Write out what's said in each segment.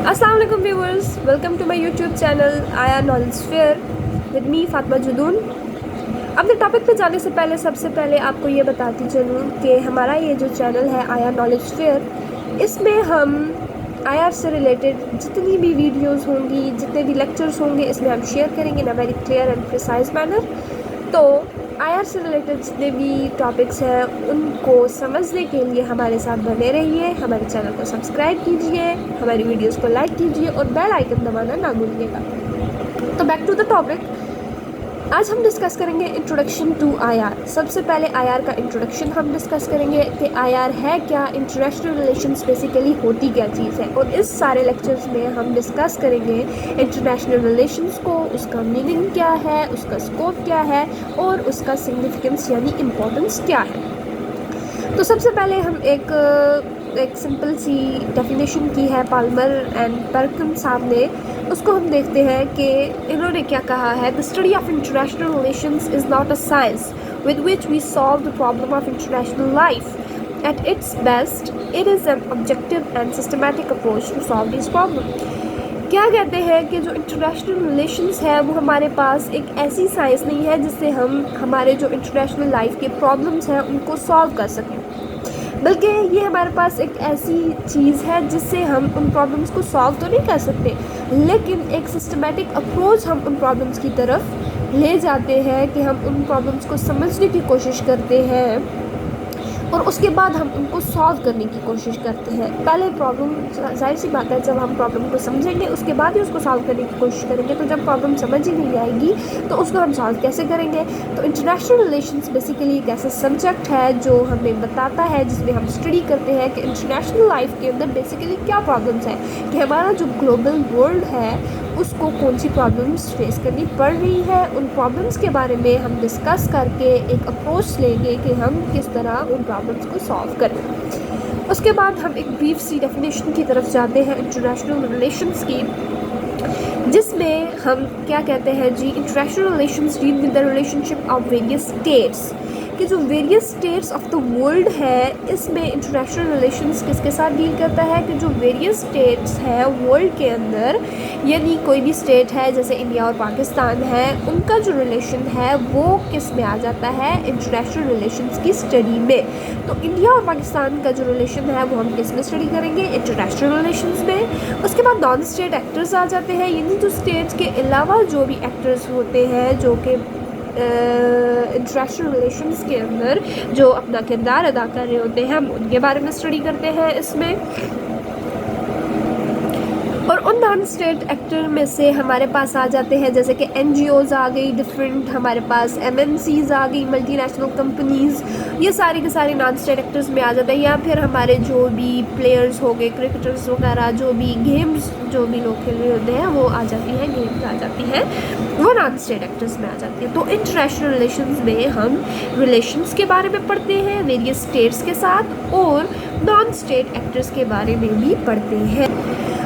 अस्सलाम वालेकुम viewers, welcome to my YouTube channel आया knowledge fair with me Fatima जुदून। अपने टॉपिक पे जाने से पहले सबसे पहले आपको ये बताती चलूँ कि हमारा ये जो चैनल है आया नॉलेज फेयर, इसमें हम आया से रिलेटेड जितनी भी वीडियोस होंगी, जितने भी लेक्चर्स होंगे, इसमें हम शेयर करेंगे in a very clear and precise manner. तो आईआर से रिलेटेड जितने भी टॉपिक्स हैं उनको समझने के लिए हमारे साथ बने रहिए, हमारे चैनल को सब्सक्राइब कीजिए, हमारी वीडियोस को लाइक कीजिए और बेल आइकन दबाना ना भूलिएगा। तो बैक टू द टॉपिक, आज हम डिस्कस करेंगे इंट्रोडक्शन टू आईआर। सबसे पहले आईआर का इंट्रोडक्शन हम डिस्कस करेंगे कि आईआर है क्या, इंटरनेशनल रिलेशंस बेसिकली होती क्या चीज़ है, और इस सारे लेक्चर्स में हम डिस्कस करेंगे इंटरनेशनल रिलेशंस को, उसका मीनिंग क्या है, उसका स्कोप क्या है और उसका सिग्निफिकेंस यानी इम्पोर्टेंस क्या है। तो सबसे पहले हम एक सिंपल सी डेफिनेशन की है पाल्मर एंड पर्किन साहब ने, उसको हम देखते हैं कि इन्होंने क्या कहा है। The study of international relations is not a science with which we solve the problem of international life. At its best it is an objective and systematic approach to solve this problem. क्या कहते हैं कि जो international relations है वो हमारे पास एक ऐसी साइंस नहीं है जिससे हम हमारे जो इंटरनेशनल लाइफ के प्रॉब्लम्स हैं उनको सॉल्व कर सकें, बल्कि ये हमारे पास एक ऐसी चीज़ है जिससे हम उन प्रॉब्लम्स को सॉल्व तो नहीं कर सकते, लेकिन एक सिस्टमैटिक अप्रोच हम उन प्रॉब्लम्स की तरफ ले जाते हैं कि हम उन प्रॉब्लम्स को समझने की कोशिश करते हैं और उसके बाद हम उनको सॉल्व करने की कोशिश करते हैं। पहले प्रॉब्लम, जाहिर सी बात है, जब हम प्रॉब्लम को समझेंगे उसके बाद ही उसको सॉल्व करने की कोशिश करेंगे, तो जब प्रॉब्लम समझ ही नहीं आएगी तो उसको हम सॉल्व कैसे करेंगे। तो इंटरनेशनल रिलेशंस बेसिकली एक ऐसा सब्जेक्ट है जो हमें बताता है, जिसमें हम स्टडी करते हैं कि इंटरनेशनल लाइफ के अंदर बेसिकली क्या प्रॉब्लम्स हैं, कि हमारा जो ग्लोबल वर्ल्ड है उसको कौन सी प्रॉब्लम्स फेस करनी पड़ रही है। उन प्रॉब्लम्स के बारे में हम डिस्कस करके एक अप्रोच लेंगे कि हम किस तरह उन प्रॉब्लम्स को सॉल्व करें। उसके बाद हम एक ब्रीफ सी डेफिनेशन की तरफ जाते हैं इंटरनेशनल रिलेशंस की, जिसमें हम क्या कहते हैं जी, international relations deal with the relationship of various states, कि जो various states of the world है, इसमें इंटरनेशनल रिलेशंस किसके साथ डील करता है कि जो वेरियस स्टेट्स हैं वर्ल्ड के अंदर, यानी कोई भी स्टेट है जैसे इंडिया और पाकिस्तान है, उनका जो रिलेशन है वो किस में आ जाता है, इंटरनेशनल रिलेशंस की स्टडी में। तो इंडिया और पाकिस्तान का जो रिलेशन है वो हम किस में स्टडी करेंगे, इंटरनेशनल रिलेशंस में। उसके बाद नॉन स्टेट एक्टर्स आ जाते हैं, यानी जो स्टेट्स के अलावा जो भी एक्टर्स होते हैं जो कि इंटरनेशनल रिलेशंस के अंदर जो अपना किरदार अदा कर रहे होते हैं, हम उनके बारे में स्टडी करते हैं इसमें। और उन नॉन स्टेट एक्टर में से हमारे पास आ जाते हैं जैसे कि NGOs आ गई डिफरेंट, हमारे पास MNCs आ गई, मल्टीनेशनल कंपनीज़, ये सारे के सारे नॉन स्टेट एक्टर्स में आ जाते हैं। या फिर हमारे जो भी प्लेयर्स हो गए, क्रिकेटर्स वगैरह, जो भी गेम्स जो भी लोग खेल रहे होते हैं वो आ जाती हैं, गेम्स आ जाती हैं, वो नॉन स्टेट एक्टर्स में आ जाती है। तो इंटरनेशनल रिलेशंस में हम रिलेशंस के बारे में पढ़ते हैं वेरियस स्टेट्स के साथ, और नॉन स्टेट एक्टर्स के बारे में भी पढ़ते हैं।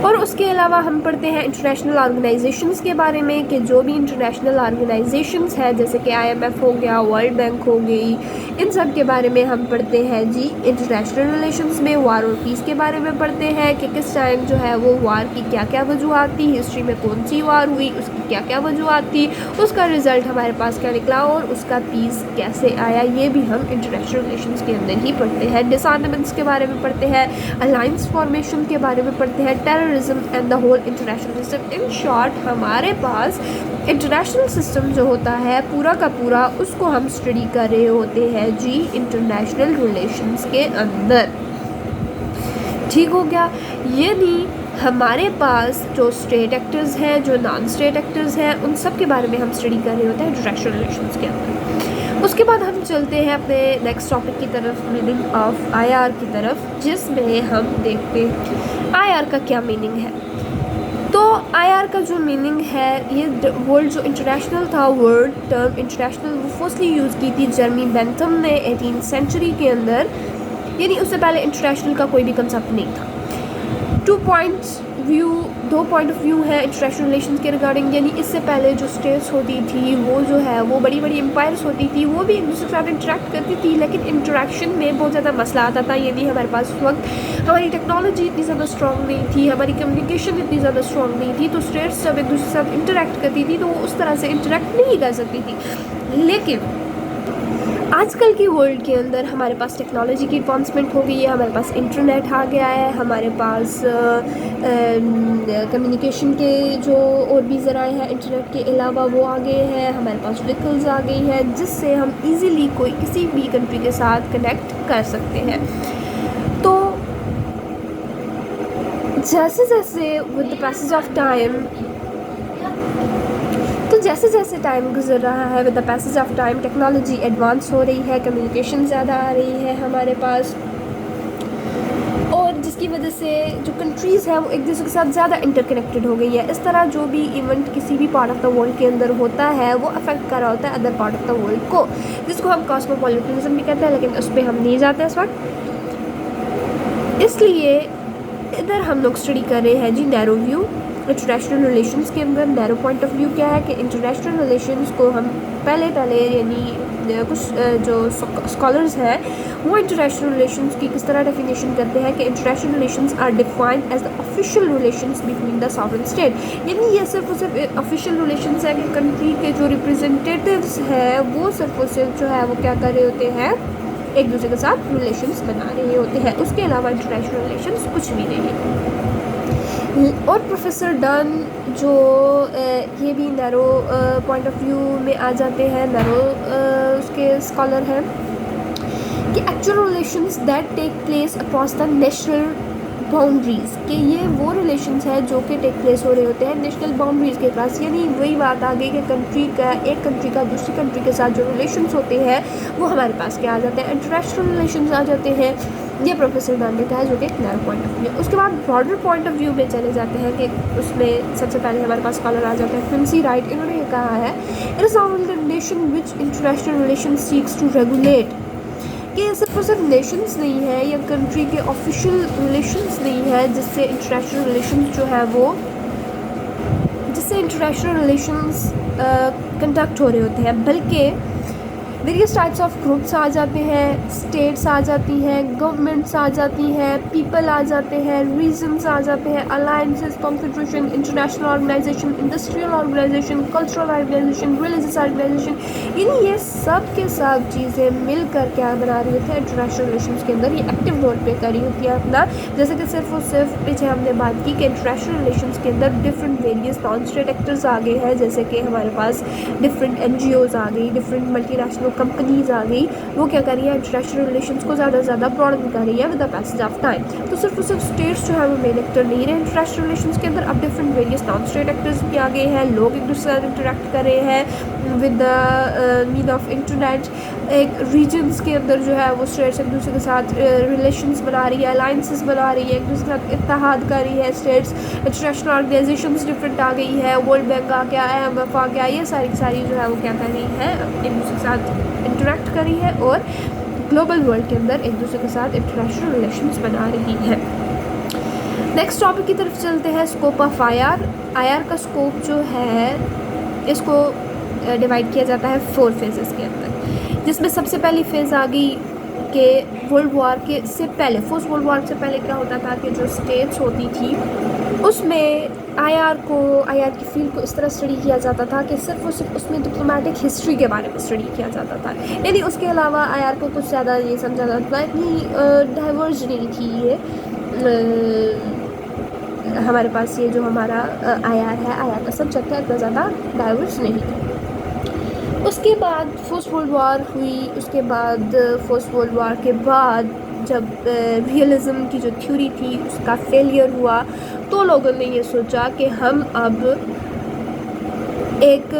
और उसके अलावा हम पढ़ते हैं इंटरनेशनल ऑर्गेनाइजेशंस के बारे में, कि जो भी इंटरनेशनल ऑर्गेनाइजेशंस है जैसे कि IMF हो गया, वर्ल्ड बैंक हो गई, इन सब के बारे में हम पढ़ते हैं जी। इंटरनेशनल रिलेशंस में वार और पीस के बारे में पढ़ते हैं कि किस टाइम जो है वो वार की क्या क्या वजूहत थी, हिस्ट्री में कौन सी वार हुई, उसकी क्या क्या वजूहत थी, उसका रिज़ल्ट हमारे पास क्या निकला और उसका पीस कैसे आया, ये भी हम इंटरनेशनल रिलेशंस के अंदर ही पढ़ते हैं। डिसआर्मामेंट्स के बारे में पढ़ते हैं, अलायंस फॉर्मेशन के बारे में पढ़ते हैं, terrorism and the whole international system. In short, हमारे पास इंटरनेशनल सिस्टम जो होता है पूरा का पूरा, उसको हम स्टडी कर रहे होते हैं जी इंटरनेशनल रिलेशंस के अंदर। ठीक हो गया, यानी हमारे पास जो स्टेट एक्टर्स हैं, जो नॉन स्टेट एक्टर्स हैं, उन सब के बारे में हम स्टडी कर रहे होते हैं इंटरनेशनल रिलेशंस के अंदर। उसके बाद हम चलते हैं अपने नेक्स्ट टॉपिक की तरफ, मीनिंग ऑफ आईआर की तरफ, जिसमें हम देखते हैं आईआर का क्या मीनिंग है। तो आईआर का जो मीनिंग है, ये वर्ड जो इंटरनेशनल था, वर्ड टर्म इंटरनेशनल, वो फर्स्टली यूज़ की थी जर्मी बेंथम ने 18th सेंचुरी के अंदर, यानी उससे पहले इंटरनेशनल का कोई भी कंसेप्ट नहीं था। दो पॉइंट ऑफ व्यू है इंटरनेशनल रिलेशंस के रिगार्डिंग। यानी इससे पहले जो स्टेट्स होती थी वो जो है वो बड़ी बड़ी एम्पायर्स होती थी, वो भी एक दूसरे के साथ इंटरेक्ट करती थी, लेकिन इंटरेक्शन में बहुत ज़्यादा मसला आता था। यानी हमारे पास उस वक्त हमारी टेक्नोलॉजी इतनी ज़्यादा स्ट्रॉन्ग नहीं थी, हमारी कम्युनिकेशन इतनी ज़्यादा स्ट्रॉन्ग नहीं थी, तो स्टेट्स जब एक दूसरे के साथ इंटरेक्ट करती थी तो वो उस तरह से इंटरेक्ट नहीं कर सकती थी। लेकिन आजकल की वर्ल्ड के अंदर हमारे पास टेक्नोलॉजी की एडवांसमेंट हो गई है, हमारे पास इंटरनेट आ गया है, हमारे पास कम्युनिकेशन के जो और भी ज़राए हैं इंटरनेट के अलावा वो आ गए हैं, हमारे पास व्हीकल्स आ गई हैं जिससे हम इजीली कोई किसी भी कंट्री के साथ कनेक्ट कर सकते हैं। तो जैसे जैसे with the passage of time जैसे जैसे टाइम गुजर रहा है, with the passage of time technology advance हो रही है, कम्युनिकेशन ज़्यादा आ रही है हमारे पास, और जिसकी वजह से जो कंट्रीज़ हैं वो एक दूसरे के साथ ज़्यादा इंटरकनेक्टेड हो गई है। इस तरह जो भी इवेंट किसी भी पार्ट ऑफ द वर्ल्ड के अंदर होता है वो अफेक्ट कर रहा होता है other part of the world को, जिसको हम कॉस्मोपॉलिटनिज्म भी कहते हैं, लेकिन उस पर हम नहीं जाते इस वक्त। इसलिए इधर हम लोग स्टडी कर रहे हैं जी नैरो व्यू इंटरनेशनल रिलेशंस के अंदर। नैरो पॉइंट ऑफ व्यू क्या है कि इंटरनेशनल रिलेशंस को हम पहले यानी कुछ जो स्कॉलर्स हैं वो इंटरनेशनल रिलेशंस की किस तरह डेफिनेशन करते हैं कि international relations are defined as the official relations between the sovereign state. यानी ये सिर्फ और सिर्फ ऑफिशियल रिलेशंस है कि कंट्री के जो रिप्रेजेंटेटिव्स हैं वो सिर्फ और सिर्फ जो है वो क्या कर रहे होते हैं, एक दूसरे के साथ रिलेशंस बना रहे होते हैं, उसके अलावा इंटरनेशनल रिलेशंस कुछ भी नहीं। और प्रोफेसर डन जो ये भी नैरो पॉइंट ऑफ व्यू में आ जाते हैं, नैरो उसके स्कॉलर हैं कि actual relations that take place across the national boundaries, कि ये वो रिलेशंस हैं जो कि टेक प्लेस हो रहे होते हैं नेशनल बाउंड्रीज़ के पास। यानी वही बात आ गई कि एक कंट्री का दूसरी कंट्री के साथ जो रिलेशंस होते हैं वो हमारे पास क्या आ जाते हैं, इंटरनेशनल रिलेशंस आ जाते हैं। ये प्रोफेसर डन ने कहा है, जो कि एक नया पॉइंट ऑफ व्यू। उसके बाद ब्रॉडर पॉइंट ऑफ व्यू में चले जाते हैं कि उसमें सबसे पहले हमारे पास स्कॉलर आ जाते हैं क्विंसी राइट। इन्होंने ये कहा है it is only the nation which international relation seeks to regulate, कि सिर्फ और सिर्फ नेशंस नहीं है या कंट्री के ऑफिशियल रिलेशंस नहीं है जिससे इंटरनेशनल रिलेशंस जो है वो इंटरनेशनल रिलेशंस कंडक्ट हो रहे होते हैं, बल्कि वेरियस टाइप्स ऑफ ग्रुप्स आ जाते हैं, स्टेट्स आ जाती हैं, गवर्नमेंट्स आ जाती हैं, पीपल आ जाते हैं, रीजन्स आ जाते हैं, alliances, confederation, international organisation, industrial organisation, cultural organisation, religious organisation. यानी ये सब के सब चीज़ें मिलकर क्या बना रही होती है इंटरनेशनल रिलेशंस के अंदर, ये एक्टिव रोल प्ले कर रही होती है अपना। जैसे कि सिर्फ और सिर्फ पीछे हमने बात की कि इंटरनेशनल रिलेशंस के अंदर different various non state actors आ गए हैं, जैसे कि हमारे पास डिफरेंट NGOs आ गई, डिफरेंट मल्टीनेशनल कंपनीज आ गई, वो क्या कर रही है इंटरनेशनल रिलेशंस को ज़्यादा से ज़्यादा ब्रॉडन कर रही है with the passage of time. तो सिर्फ और सिर्फ स्टेट्स जो है वो मेन एक्टर नहीं रहे इंटरनेशनल रिलेशंस के अंदर, अब different various non state actors भी आ गए हैं, लोग एक दूसरे से इंटरेक्ट कर रहे हैं with the mean of internet. एक रीजन्स के अंदर जो है वो स्टेट्स एक दूसरे के साथ रिलेशंस बना रही है, अलाइंसेस बना रही है, एक दूसरे के साथ इत्तेहाद कर रही है स्टेट्स। इंटरनेशनल ऑर्गेनाइजेशंस डिफरेंट आ गई है, वर्ल्ड बैंक आ गया, IMF आ गया, ये सारी जो है वो क्या कर रही है एक दूसरे के साथ इंटरेक्ट कर रही है और ग्लोबल वर्ल्ड के अंदर एक दूसरे के साथ इंटरनेशनल रिलेशंस बना रही है। नेक्स्ट टॉपिक की तरफ चलते हैं, स्कोप ऑफ IR का स्कोप जो है इसको डिवाइड किया जाता है 4 फेजेस के अंदर, जिसमें सबसे पहली फेज़ आ गई कि वर्ल्ड वॉर के से पहले, फर्स्ट वर्ल्ड वॉर से पहले क्या होता था कि जो स्टेट्स होती थी उसमें IR की फील्ड को इस तरह स्टडी किया जाता था कि सिर्फ और सिर्फ उसमें डिप्लोमेटिक हिस्ट्री के बारे में स्टडी किया जाता था। यानी उसके अलावा IR को कुछ ज़्यादा ये समझा जाता था, इतनी डाइवर्ज नहीं थी ये हमारे पास ये जो हमारा IR का सब्जेक्ट है इतना ज़्यादा डाइवर्स नहीं था। उसके बाद फर्स्ट वर्ल्ड वॉर हुई, उसके बाद फर्स्ट वर्ल्ड वॉर के बाद जब रियलिज़म की जो थ्योरी थी उसका फेलियर हुआ तो लोगों ने ये सोचा कि हम अब एक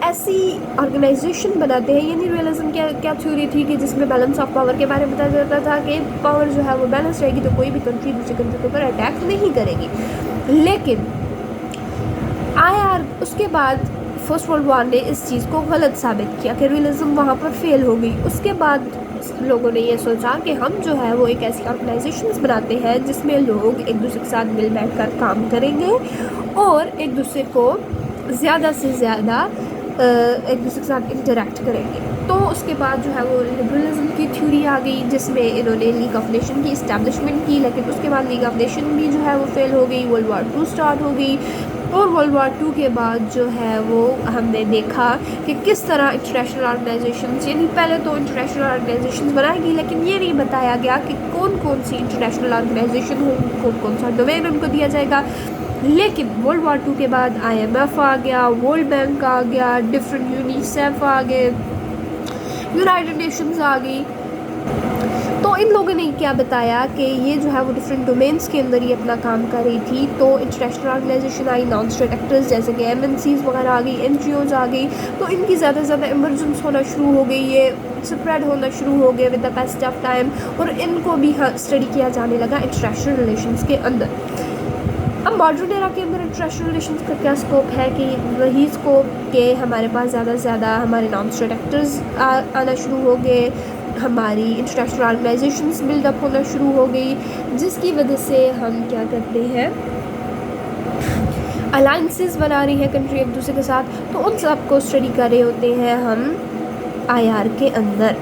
ऐसी ऑर्गेनाइजेशन बनाते हैं। यानी रियलिज़म क्या थ्योरी थी कि जिसमें बैलेंस ऑफ पावर के बारे में बताया जाता था कि पावर जो है वो बैलेंस रहेगी तो कोई भी कंट्री दूसरी कंट्री के ऊपर अटैक नहीं करेगी। लेकिन IR उसके बाद फर्स्ट वर्ल्ड वॉर ने इस चीज़ को गलत साबित किया कि रियलिज़म वहाँ पर फेल हो गई। उसके बाद लोगों ने ये सोचा कि हम जो है वो एक ऐसी ऑर्गेनाइजेशंस बनाते हैं जिसमें लोग एक दूसरे के साथ मिल बैठ कर काम करेंगे और एक दूसरे को ज़्यादा से ज़्यादा एक दूसरे के साथ इंटरेक्ट करेंगे। तो उसके बाद जो है वो लिबरलिज्म की थ्योरी आ गई, जिसमें इन्होंने लीग ऑफ नेशन की इस्टेब्लिशमेंट की, लेकिन उसके बाद लीग ऑफ नेशन भी जो है वो फेल हो गई, वर्ल्ड वार 2 स्टार्ट हो गई। और वर्ल्ड वार 2 के बाद जो है वो हमने देखा कि किस तरह इंटरनेशनल ऑर्गेनाइजेशंस, यानी पहले तो इंटरनेशनल ऑर्गेनाइजेशंस बनाई गई, लेकिन ये नहीं बताया गया कि कौन कौन सी इंटरनेशनल ऑर्गेनाइजेशन हो, कौन कौन सा डोमेन उनको दिया जाएगा। लेकिन वर्ल्ड वार 2 के बाद IMF आ गया, वर्ल्ड बैंक आ गया, डिफरेंट यूनिसेफ आ गए, यूनाइटेड नेशंस आ गई। तो इन लोगों ने क्या बताया कि ये जो है वो डिफरेंट डोमेन्स के अंदर ही अपना काम कर रही थी। तो international organisation I, non state actors जैसे कि MNCs वगैरह आ गई, NGOs आ गई, तो इनकी ज़्यादा से ज़्यादा इमरजेंस होना शुरू हो गई, ये स्प्रेड होना शुरू हो गए with the passage of time, और इनको भी स्टडी किया जाने लगा इंटरनेशनल रिलेशंस के अंदर। अब मॉडर्न एरा के अंदर इंटरनेशनल रिलेशंस का क्या स्कोप है कि वही स्कोप के हमारे पास ज़्यादा से ज़्यादा हमारे नॉन स्टेट एक्टर्स आना शुरू हो गए, हमारी इंटरनेशनल ऑर्गेनाइजेशंस बिल्डअप होना शुरू हो गई, जिसकी वजह से हम क्या करते हैं, अलाइंसेस बना रही हैं कंट्री एक दूसरे के साथ। तो उन सब को स्टडी कर रहे होते हैं हम IR के अंदर।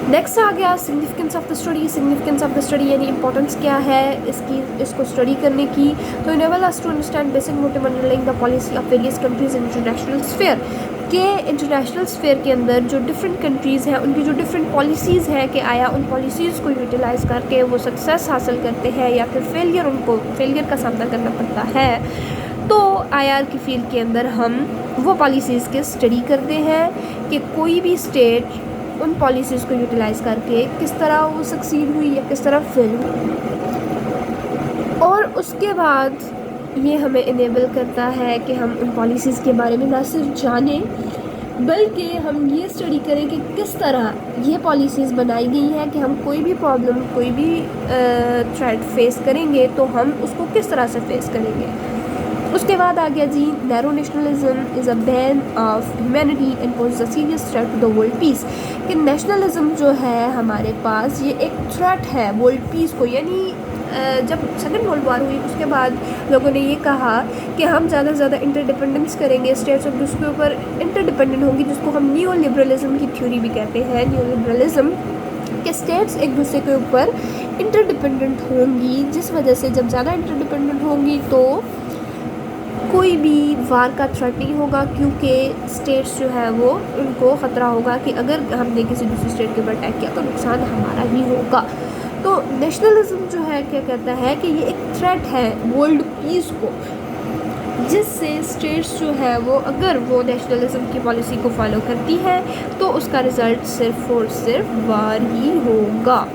नेक्स्ट आ गया significance of the study. Significance of the study यानी इंपॉर्टेंस क्या है इसको स्टडी करने की। तो enable us to understand basic motive underlying the policy of various countries in international sphere, के इंटरनेशनल स्फीयर के अंदर जो डिफरेंट कंट्रीज़ हैं उनकी जो डिफरेंट पॉलिसीज़ हैं कि आया उन पॉलिसीज़ को यूटिलाइज़ करके वो सक्सेस हासिल करते हैं या फिर फेलियर का सामना करना पड़ता है। तो IR की फील्ड के अंदर हम वो पॉलिसीज़ के स्टडी करते हैं कि कोई भी स्टेट उन पॉलिसीज़ को यूटिलाइज़ करके किस तरह वो सक्सीड हुई या किस तरह फेल हुई। और उसके बाद ये हमें इनेबल करता है कि हम उन पॉलिसीज़ के बारे में ना सिर्फ जानें बल्कि हम ये स्टडी करें कि किस तरह ये पॉलिसीज़ बनाई गई हैं कि हम कोई भी प्रॉब्लम, कोई भी थ्रेट फेस करेंगे तो हम उसको किस तरह से फेस करेंगे। उसके बाद आ गया जी, narrow nationalism is a bane of humanity and pose a serious threat to the world peace. कि नेशनलिज्म जो है हमारे पास ये एक थ्रेट है वर्ल्ड पीस को, यानी जब सेकेंड वर्ल्ड वार हुई उसके बाद लोगों ने ये कहा कि हम ज़्यादा से ज़्यादा इंटरडिपेंडेंस करेंगे, स्टेट्स एक दूसरे के ऊपर इंटरडिपेंडेंट होंगी, जिसको हम न्यू लिबरलिज्म की थ्योरी भी कहते हैं। न्यू लिबरलिज्म के स्टेट्स एक दूसरे के ऊपर इंटरडिपेंडेंट होंगी, जिस वजह से जब ज़्यादा इंटरडिपेंडेंट होंगी तो कोई भी वार का थ्रेट नहीं होगा, क्योंकि स्टेट्स जो है वो उनको ख़तरा होगा कि अगर हमने किसी दूसरी स्टेट के ऊपर अटैक किया तो नुकसान हमारा ही होगा। तो नेशनलिज्म जो है क्या कहता है कि ये एक थ्रेट है वर्ल्ड पीस को, जिससे स्टेट्स जो है वो अगर वो नेशनलिज्म की पॉलिसी को फॉलो करती है तो उसका रिज़ल्ट सिर्फ और सिर्फ वार ही होगा।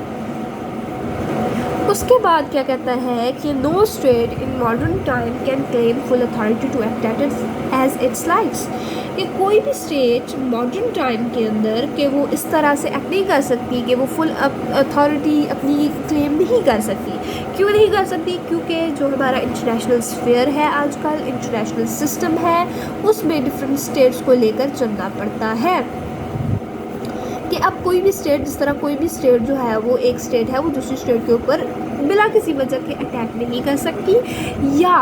उसके बाद क्या कहता है कि no state in modern time can claim full authority to act as its likes. कि कोई भी स्टेट मॉडर्न टाइम के अंदर कि वो इस तरह से एक्ट नहीं कर सकती कि वो फुल अथॉरिटी अपनी क्लेम नहीं कर सकती। क्यों नहीं कर सकती? क्योंकि जो हमारा इंटरनेशनल स्फीयर है आजकल, इंटरनेशनल सिस्टम है, उसमें डिफरेंट स्टेट्स को लेकर चलना पड़ता है। कि अब कोई भी स्टेट, जिस तरह कोई भी स्टेट जो है वो एक स्टेट है वो दूसरी स्टेट के ऊपर बिना किसी वजह के अटैक नहीं कर सकती, या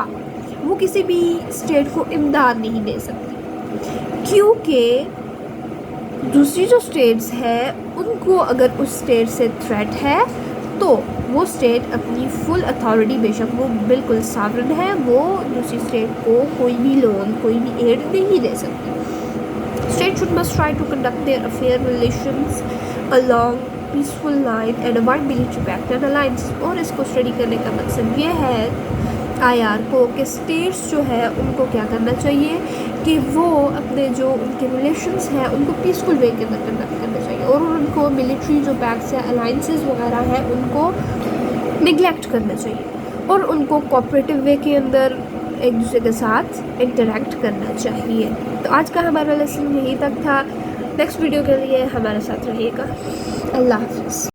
वो किसी भी स्टेट को इमदाद नहीं दे सकती, क्योंकि दूसरी जो स्टेट्स हैं उनको अगर उस स्टेट से थ्रेट है तो वो स्टेट अपनी फुल अथॉरिटी, बेशक वो बिल्कुल सॉवरेन है, वो दूसरी स्टेट को कोई भी लोन, कोई भी एड नहीं दे सकती। States should must try to conduct their affair relations along peaceful line and avoid military pact and alliances। और इसको स्टडी करने का मकसद ये है IR को कि स्टेट्स जो है उनको क्या करना चाहिए कि वो अपने जो उनके रिलेशंस हैं उनको पीसफुल वे के अंदर कंडक्ट करना चाहिए, और उनको मिलिट्री जो पैक्ट्स या अलाइंसेस वगैरह हैं उनको निगलेक्ट करना चाहिए, और उनको कोऑपरेटिव वे के अंदर एक दूसरे के साथ इंटरेक्ट करना चाहिए। तो आज का हमारा लेसन यहीं तक था। नेक्स्ट वीडियो के लिए हमारे साथ रहिएगा। अल्लाह हाफ़िज़।